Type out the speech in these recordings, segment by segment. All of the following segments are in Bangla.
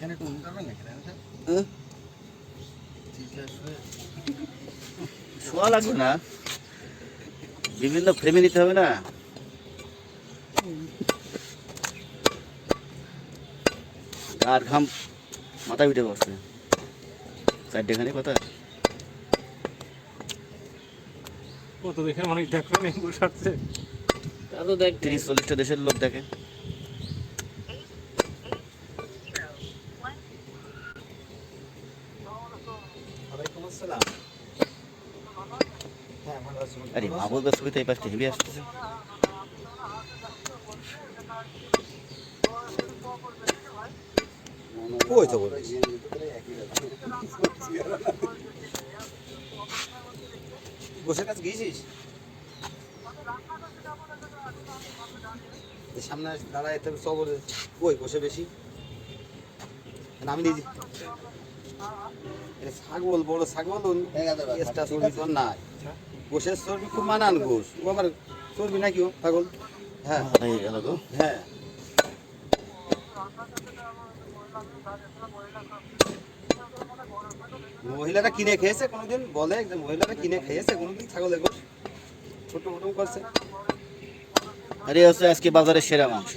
এখানে একটু উল্টাবেন নাকি শোয়া লাগবে না, বিভিন্ন ফ্রেমে নিতে হবে না। আর ঘাম মাথা উঠে বসছে, চারটেখানি কথা কত দেখে মানুষ দেখলো নেই বসাচ্ছে, তা তো দেখ 30-40টা দেশের লোক দেখে। আরে মাহবুবের ছবিতে এই পাশটা হেভি আসতেছে। ওই তো বলে গোসের কাছে গিয়েছিস? সামনে দাঁড়ায় সবর ওই গোসে বেশি নামি দিয়েছি। ছাগল বড় ছাগল চর্বি তোর নাই, গোসের চর্বি খুব মানান গোস, ও আবার চর্বি নাকি ও ছাগল। হ্যাঁ হ্যাঁ মহিলারা কিনে খেয়েছে কোনোদিন, বলে যে মহিলারা কিনে খেয়েছে কোনোদিন ছাগলের গোস, ছোট ছোট করছে। আরে হচ্ছে আজকে বাজারের সেরা মাংস,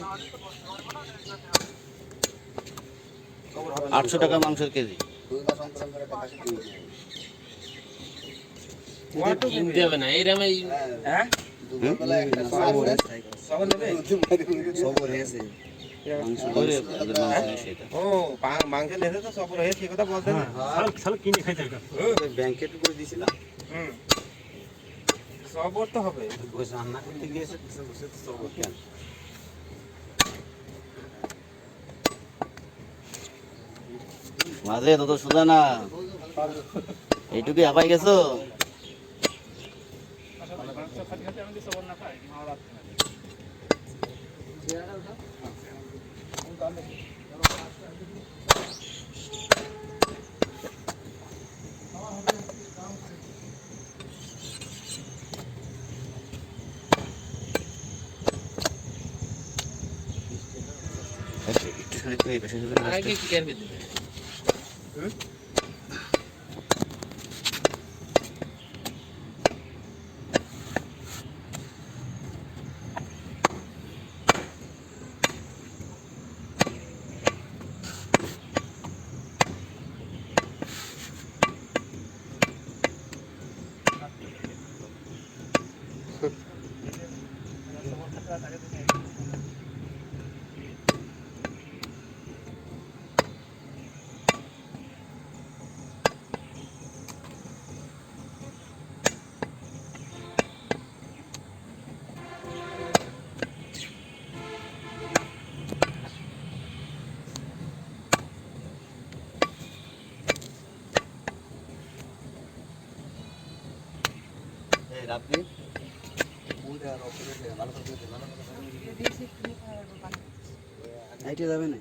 800 টাকা মাংসের কেজি। কিনতে হবে না এই রামে। হ্যাঁ মাংস লেগে তো সব রয়েছে, সে কথা বলতে কিনে খাইতে ব্যাংকে করে দিয়েছিলাম। সবর তো হবে, রান্না করতে গিয়েছে সবর কেন মাঝে তত সোজা না, এইটুকুই হাঁপাই গেছো। আগে কি করবে দিবে? আপনি যাবে না